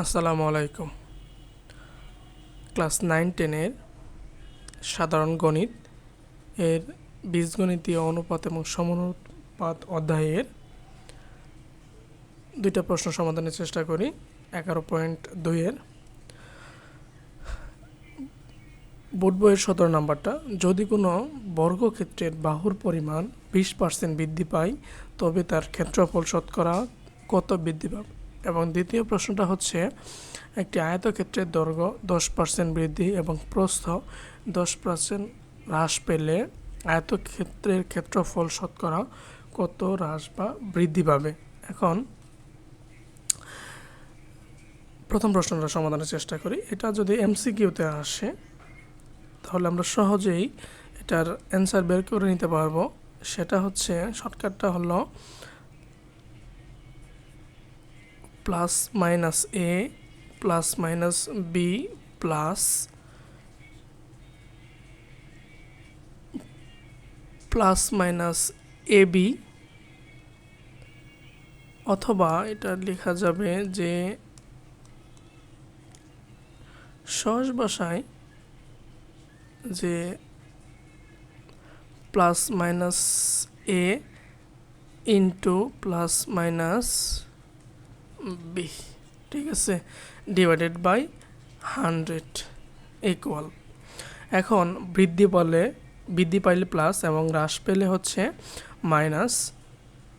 আসসালামু আলাইকুম। ক্লাস 9-10-এর সাধারণ গণিত এর বীজগণিতীয় অনুপাত এবং সমানুপাত অধ্যায়ের দুইটা প্রশ্ন সমাধানের চেষ্টা করি। 11.2-এর বোর্ড বইয়ের 17 নাম্বারটা, যদি কোনো বর্গক্ষেত্রের বাহুর পরিমাণ 20% বৃদ্ধি পায় তবে তার ক্ষেত্রফল শতকরা কত বৃদ্ধি পাবে। এবং দ্বিতীয় প্রশ্নটা হচ্ছে, একটি আয়তক্ষেত্রের দৈর্ঘ্য 10% বৃদ্ধি এবং প্রস্থ 10% হ্রাস পেলে আয়তক্ষেত্রের ক্ষেত্রফল শতকরা কত হ্রাস বা বৃদ্ধি পাবে। এখন প্রথম প্রশ্নটা সমাধানের চেষ্টা করি। এটা যদি এমসিকিউতে আসে তাহলে আমরা সহজেই এটার অ্যান্সার বের করে নিতে পারবো। সেটা হচ্ছে, শর্টকাটটা হলো plus minus A plus minus B plus minus A B, অথবা এটা লেখা যাবে যে সহজ ভাষায় যে প্লাস মাইনাস এ ইন্টু প্লাস মাইনাস বি, ঠিক আছে, ডিভাইডেড বাই 100 ইকুয়াল। এখন বৃদ্ধি পাইলে প্লাস এবং হ্রাস পেলে হচ্ছে মাইনাস।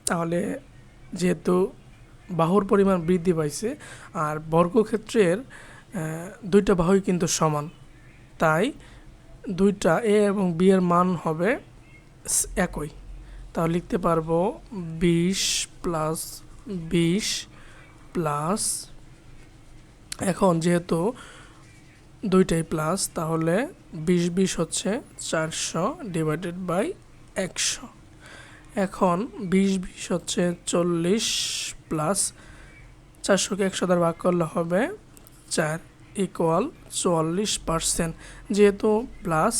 তাহলে যেহেতু বাহুর পরিমাণ বৃদ্ধি পাইছে আর বর্গক্ষেত্রের দুইটা বাহুই কিন্তু সমান, তাই দুইটা এ এবং বি এর মান হবে একই। তাহলে লিখতে পারবো 20 প্লাস 20 প্লাস, এখন যেহেতু দুইটাই প্লাস তাহলে 20 হচ্ছে 400 ডিভাইডেড বাই 100। এখন 20 হচ্ছে 40 প্লাস 400কে 100 দ্বারা ভাগ করলে হবে 4 ইকুয়াল 44%। যেহেতু প্লাস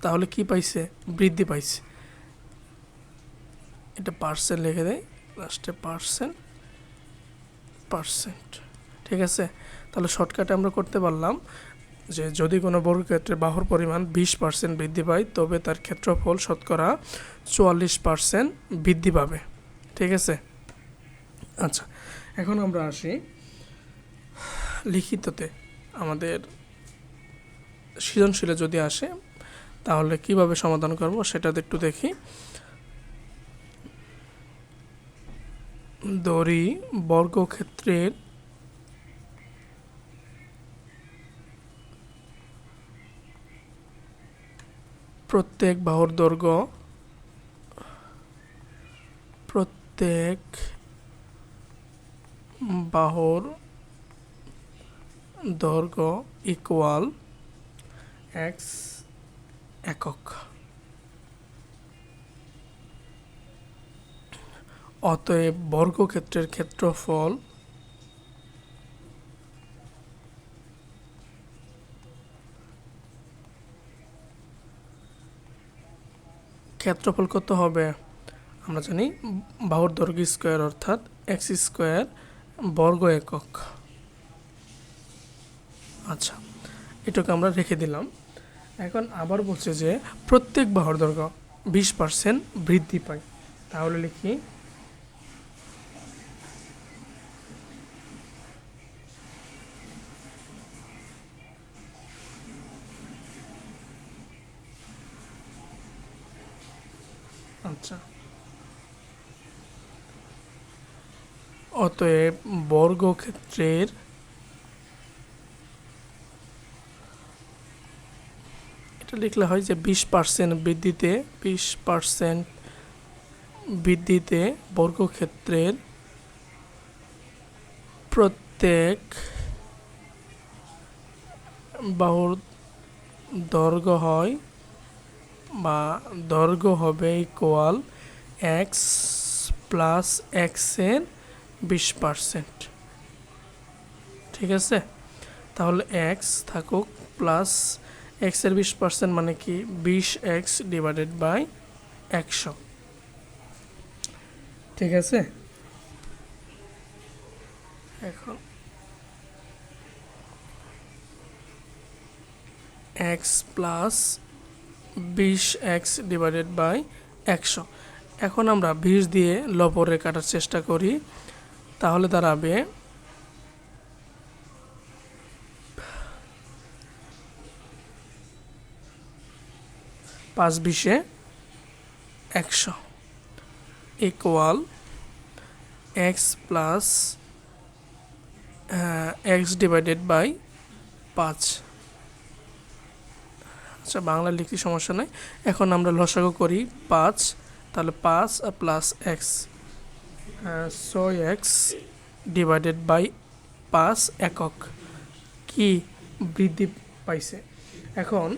তাহলে কি পাইছে, বৃদ্ধি পাইছে। এটা পার্সেন্ট লিখে দেয় লাস্টে, পার্সেন্ট, ঠিক আছে। তাহলে শর্টকাটে আমরা করতে পারলাম যে যদি কোনো বর্গক্ষেত্রের বাহুর পরিমাণ 20% বৃদ্ধি পায় তবে তার ক্ষেত্রফল শতকরা 44% বৃদ্ধি পাবে, ঠিক আছে। আচ্ছা, এখন আমরা আসি লিখিততে। আমাদের সৃজনশীলে যদি আসে তাহলে কিভাবে সমাধান করব সেটা একটু দেখি। ধরি বর্গক্ষেত্রের প্রত্যেক বাহুর দৈর্ঘ্য ইকুয়াল x একক। অতএব বর্গক্ষেত্রের ক্ষেত্রফল কত হবে, আমরা জানি বাহুর দৈর্ঘ্য স্কোয়ার অর্থাৎ এক্স স্কোয়ার বর্গ একক। আচ্ছা, এটাকে আমরা রেখে দিলাম। এখন আবার বলছে যে প্রত্যেক বাহুর দৈর্ঘ্য 20% বৃদ্ধি পায়। তাহলে লিখি আচ্ছা, অতএব বর্গক্ষেত্রের এটা লিখলে হয় যে 20% বৃদ্ধিতে বর্গক্ষেত্রের প্রত্যেক বাহুর দৈর্ঘ্য হবে ইকুয়াল এক্স প্লাস এক্সের 20%, ঠিক আছে। তাহলে এক্স থাকুক প্লাস এক্সের 20% মানে কি 20x ডিভাইডেড বাই 100, ঠিক আছে। এখন x plus 20x divided by 100। এখন আমরা 20 দিয়ে লবরে কাটার চেষ্টা করি, তাহলে দাঁড়াবে 5×20=100 equal x plus x divided by 5। আচ্ছা, বাংলা লিখতে সমস্যা নাই। এখন আমরা লসাগু করি 5, তাহলে 5 plus x, 6x divided by 5 একক কি বৃদ্ধি পাইছে। এখন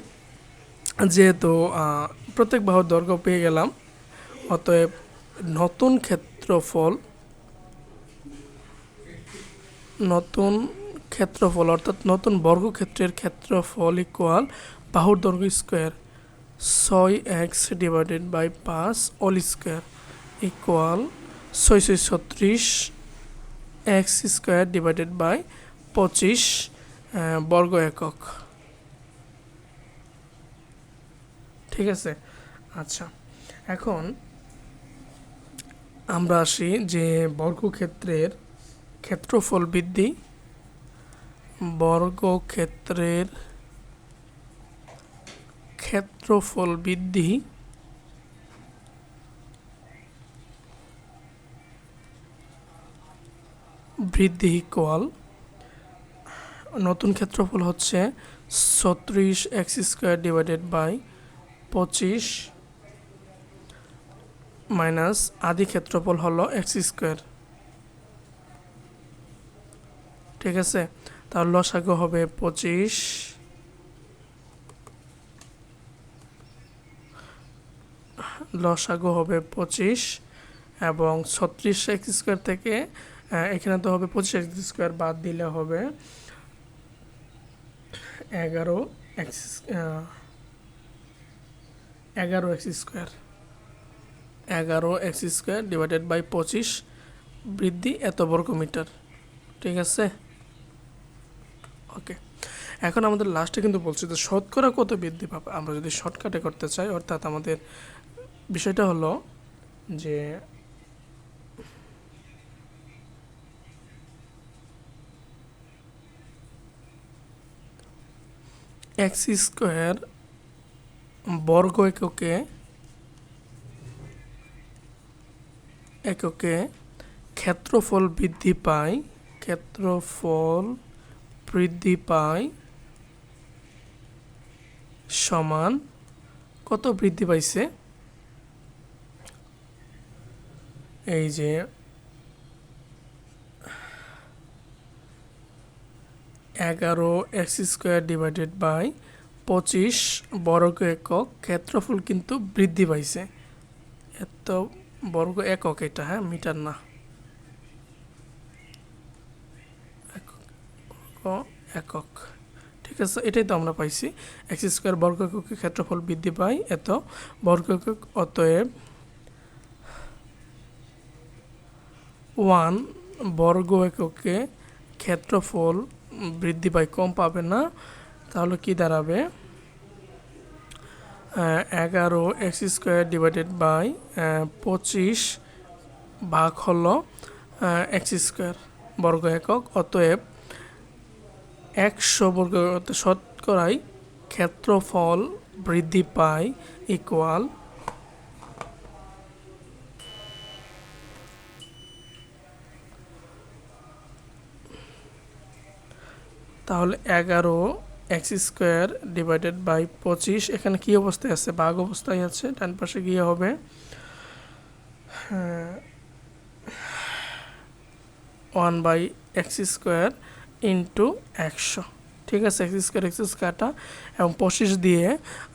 যেহেতু প্রত্যেক বাহুর দৈর্ঘ্য পেয়ে গেলাম, অতএব নতুন ক্ষেত্রফল অর্থাৎ নতুন বর্গক্ষেত্রের ক্ষেত্রফল ইকুয়াল বাহুর দৈর্ঘ্য square 6x divided by 5 all square equal 6×36 x square divided by 25 বর্গ একক। ঠিক আছে। আচ্ছা, এখন আমরা আসি যে বর্গক্ষেত্রের ক্ষেত্রফল বৃদ্ধি, বর্গক্ষেত্রের ক্ষেত্রফল বৃদ্ধি ইকুয়াল নতুন ক্ষেত্রফল হচ্ছে 36x square divided by 25 minus আদি ক্ষেত্রফল হলো এক্স স্কোয়ার। ঠিক আছে, তাহলে লসাগু হবে 25 এবং 36x স্কোয়ার থেকে এখানে তো হবে 25x স্কোয়ার বাদ দিলে হবে 11x স্কোয়ার ডিভাইডেড বাই 25 বৃদ্ধি এত বর্গমিটার। ঠিক আছে, ওকে। এখন আমাদের লাস্টে কিন্তু বলছি যে শতকরা কত বৃদ্ধি পাবে। আমরা যদি শর্টকাটে করতে চাই, অর্থাৎ আমাদের বিষয়টা হলো যে এক্স স্কোয়ার বর্গ এককে ক্ষেত্রফল বৃদ্ধি পায় সমান কত বৃদ্ধি পাইছে? এই যে 11x স্কোয়ার ডিভাইডেড বাই 25 বর্গ একক ক্ষেত্রফল কিন্তু বৃদ্ধি পাইছে। এত বর্গ একক, এটা হ্যাঁ, মিটার না, একক। ঠিক আছে, এটাই তো আমরা পাইছি। এক্স স্কোয়ার বর্গ এককে ক্ষেত্রফল বৃদ্ধি পায় এত বর্গ একক, অতএব 1 বর্গ এককে ক্ষেত্রফল বৃদ্ধি পায়, কম পাবে না। তাহলে কি দাঁড়াবে? 11x স্কোয়ার ডিভাইডেড বাই 25 ভাগ হলো এক্স স্কোয়ার বর্গ একক, অতএব 100 বর্গ শতকরায় ক্ষেত্রফল বৃদ্ধি পায় ইকুয়াল তাহলে 11x স্কোয়ার ডিভাইডেড বাই 25, এখানে কি অবস্থায় আছে? ভাগ অবস্থায় আছে, ডান পাশে গিয়ে হবে 1/x স্কোয়ার ইন্টু 100। ঠিক আছে, এক্স স্কোয়ার কাটা এবং 25 দিয়ে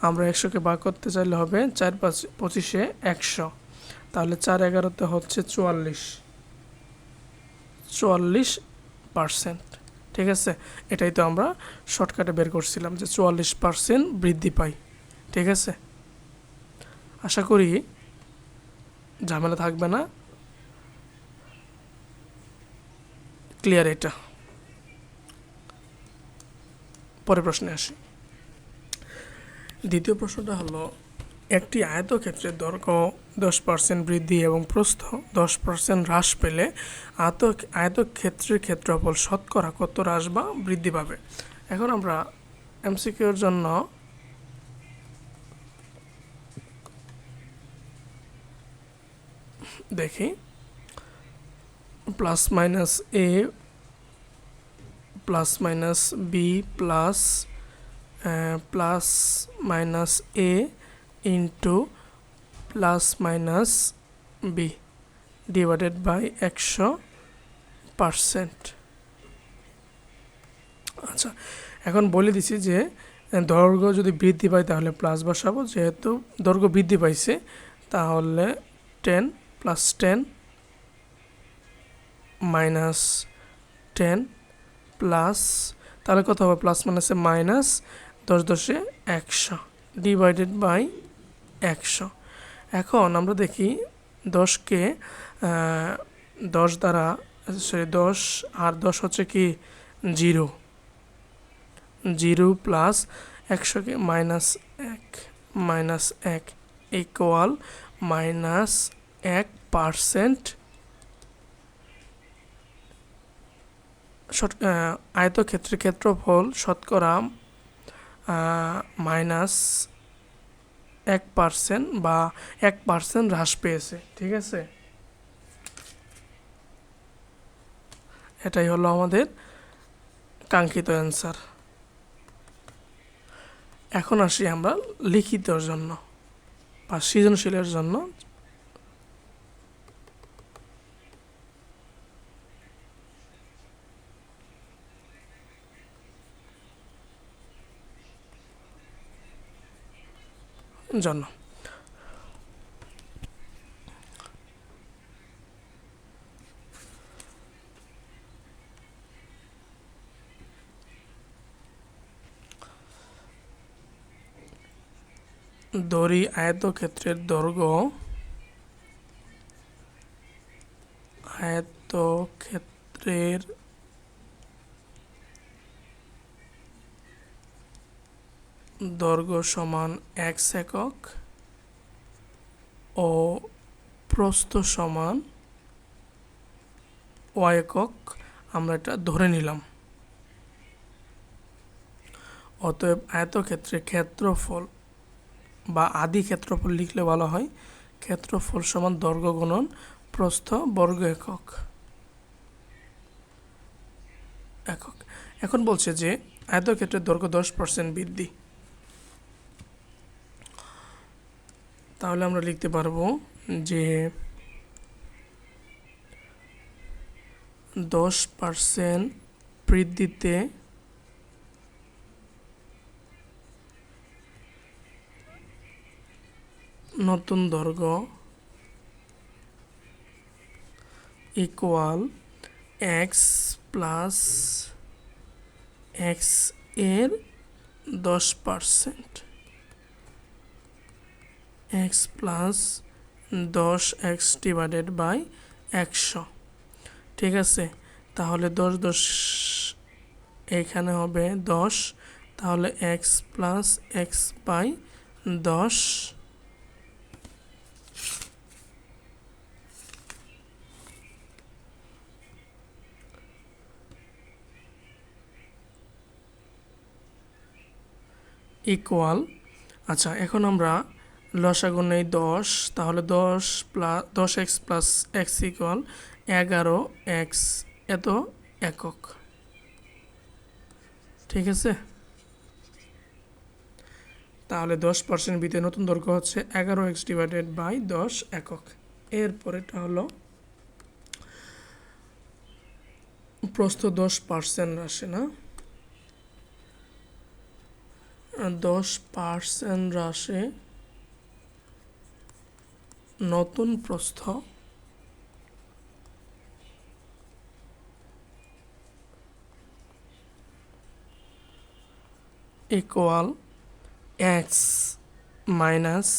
আমরা 100কে ভাগ করতে চাইলে হবে 4 25 100, তাহলে 4 11তে হচ্ছে 44%। ঠিক আছে, এটাই তো আমরা শর্টকাটে বের করছিলাম যে 44% বৃদ্ধি পায়। ঠিক আছে, আশা করি ঝামেলা থাকবে না, ক্লিয়ার। এটা পরের প্রশ্নে আসি। দ্বিতীয় প্রশ্নটা হলো একটি আয়তক্ষেত্রের দৈর্ঘ্য 10% বৃদ্ধি এবং প্রস্থ 10% হ্রাস পেলে আয়তক্ষেত্রের ক্ষেত্রফল শতকরা কত হ্রাস বা বৃদ্ধি পাবে। এখন আমরা এমসিকিউর জন্য দেখি plus minus A plus minus B plus minus A into plus minus b divided by 100%। আচ্ছা, এখন বলে দিছি যে দৈর্ঘ্য যদি বৃদ্ধি পায় তাহলে প্লাস বসাবো, যেহেতু দৈর্ঘ্য বৃদ্ধি পাইছে তাহলে 10 প্লাস 10 মাইনাস 10 প্লাস, তাহলে কত হবে প্লাস মাইনাসে মাইনাস 10 10 100 ডিভাইডেড বাই 100। এখন আমরা দেখি 10কে 10 দ্বারা সরি 10 আর 10 হচ্ছে কি 0 প্লাস 100কে মাইনাস 1 ইকুয়াল -1%। আয়তক্ষেত্রের ক্ষেত্রফল শতকরা -1% বা 1% হ্রাস পেয়েছে। ঠিক আছে, এটাই হলো আমাদের কাঙ্ক্ষিত অ্যান্সার। এখন আসি আমরা লিখিতর জন্য বা সৃজনশীলের জন্য। দড়ি আয়তক্ষেত্রের দৈর্ঘ্য সমান x একক ও প্রস্থ সমান y একক, আমরা এটা ধরে নিলাম। অতএব আয়তক্ষেত্রের ক্ষেত্রফল বা আদি ক্ষেত্রফল লিখলে ভালো হয়, ক্ষেত্রফল সমান দৈর্ঘ্য গুণন প্রস্থ বর্গ একক। এখন বলছে যে আয়তক্ষেত্রের দৈর্ঘ্য 10% বৃদ্ধি, তাহলে আমরা লিখতে পারবো যে 10% বৃদ্ধিতে নতুন দৈর্ঘ্য ইকুয়াল x প্লাস x এর 10%, x plus 10x divided by 100। ঠিক আছে, তাহলে 10 10 এখানে হবে 10, তাহলে x plus x by 10 equal. আচ্ছা, এখন আমরা লসাগু নেই 10, তাহলে 10 plus 10x plus x equal 11x এত একক। ঠিক আছে, তাহলে 10% বৃদ্ধি নতুন দৈর্ঘ্য হচ্ছে 11x ডিভাইডেড বাই 10 একক। এরপরেটা হলো প্রস্থ 10% আসে না, 10% হ্রাসে নতুন প্রস্থ ইকুয়াল x মাইনাস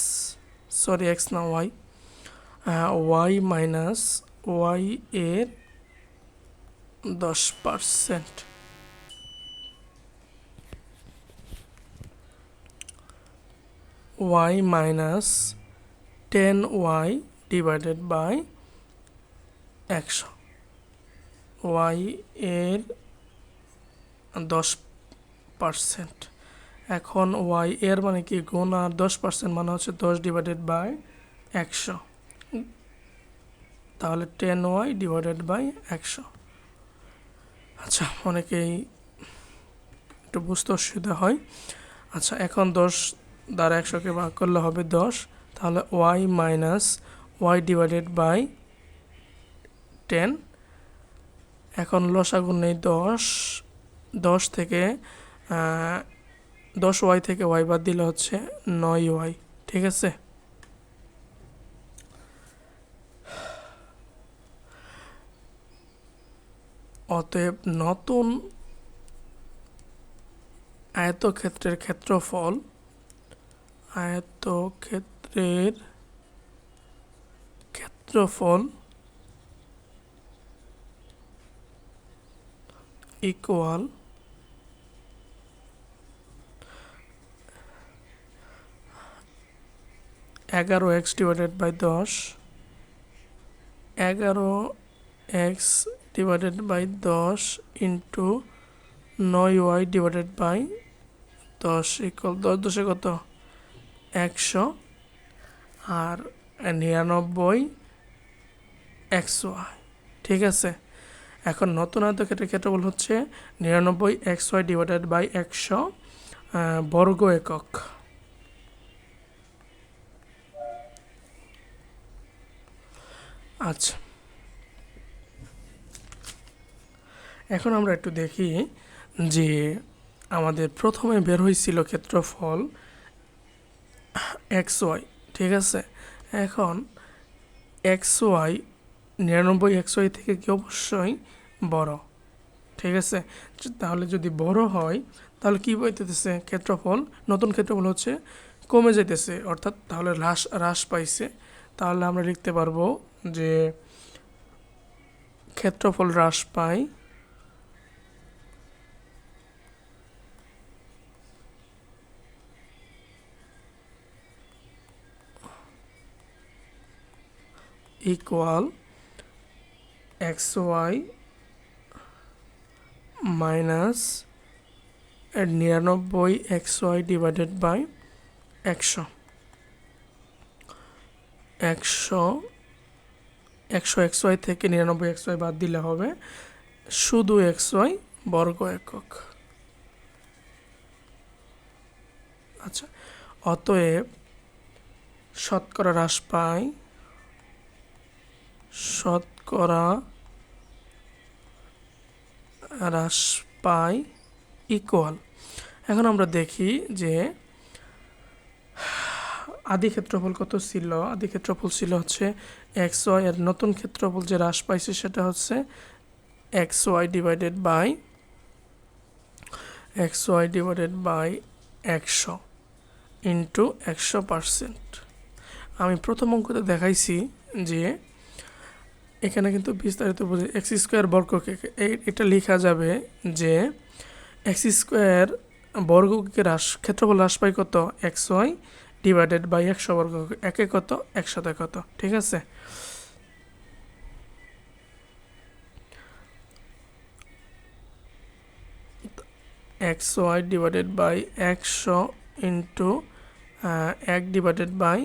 x না y মাইনাস y এর 10%। Y minus 10y divided by 100। Y এর 10%। এখন ওয়াই এর মানে কি গুণ, আর 10% মানে হচ্ছে 10 ডিভাইডেড বাই 100, তাহলে 10y ডিভাইডেড বাই 100। আচ্ছা, অনেকেই একটু বুঝতে অসুবিধা হয়। আচ্ছা, এখন 10 দ্বারা 100কে ভাগ করলে হবে 10, তাহলে y minus y divided by 10। এখন লসাগু নেই 10 থেকে 10y থেকে y বাদ দিলে হচ্ছে 9y। ঠিক আছে, অতএব নতুন আয়তক্ষেত্রের ক্ষেত্রফল equal 11x divided by 10, 11x divided by 10 into 9y divided by 10 equal 10 10 কত 100, আর 99xy। ঠিক আছে, এখন নতুন আয়তক্ষেত্রের ক্ষেত্রফল হচ্ছে 99xy ডিভাইডেড বাই 100 বর্গ একক। আচ্ছা, এখন আমরা একটু দেখি যে আমাদের প্রথমে বের হয়েছিল ক্ষেত্রফল xy। ঠিক আছে, এখন xy 99xy থেকে কি অবশ্যই বড়। ঠিক আছে, তাহলে যদি বড় হয় তাহলে কি বলতেছে, ক্ষেত্রফল নতুন ক্ষেত্রফল হচ্ছে কমে যেতেছে, অর্থাৎ তাহলে হ্রাস পাইছে। তাহলে আমরা লিখতে পারবো যে ক্ষেত্রফল হ্রাস পায় equal xy minus 99xy divided by 100। 100 xy থেকে 99xy বাদ দিলে হবে শুধু xy বর্গ একক। আচ্ছা, অতএব শতকরা হ্রাস পায় ইকুয়াল। এখন আমরা দেখি যে আদি ক্ষেত্রফল কত ছিল। আদি ক্ষেত্রফল ছিল হচ্ছে xy, এর নতুন ক্ষেত্রফল যে হ্রাস পাইছে সেটা হচ্ছে xy ডিভাইডেড বাই 100 ইন্টু 100%। আমি প্রথম অঙ্কতে দেখাইছি যে এখানে কিন্তু বিস্তারিত বুঝে এক্স স্কোয়ার বর্গকে এটা লেখা যাবে যে এক্স স্কোয়ার বর্গকে ক্ষেত্রফল হ্রাস পায় কত xy ডিভাইডেড বাই 100 বর্গ, একে কত 100তে কত। ঠিক আছে, xy divided by 100 into 1 divided by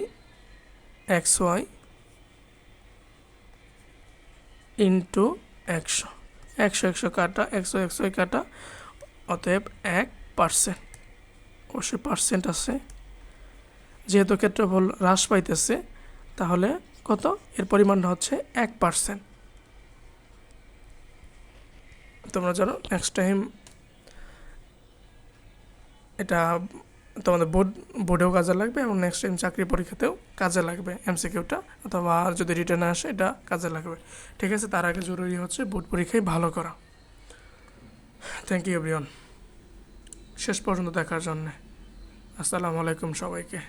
xy into 100 কাটা 100 কাটা, অতএব 1%। অবশ্যই পার্সেন্ট আছে, যেহেতু ক্ষেত্রফল হ্রাস পাইতেছে তাহলে কত এর পরিমাণটা হচ্ছে 1%। তোমরা জানো নেক্সট টাইম এটা তোমাদের বোর্ডেও কাজে লাগবে এবং নেক্সট টাইম চাকরি পরীক্ষাতেও কাজে লাগবে, এমসিকিউটা অথবা যদি রিটার্নে আসে এটা কাজে লাগবে। ঠিক আছে, তার আগে জরুরি হচ্ছে বোর্ড পরীক্ষায় ভালো করা। থ্যাংক ইউ এভরিওয়ান শেষ পর্যন্ত দেখার জন্য। আসসালামু আলাইকুম সবাইকে।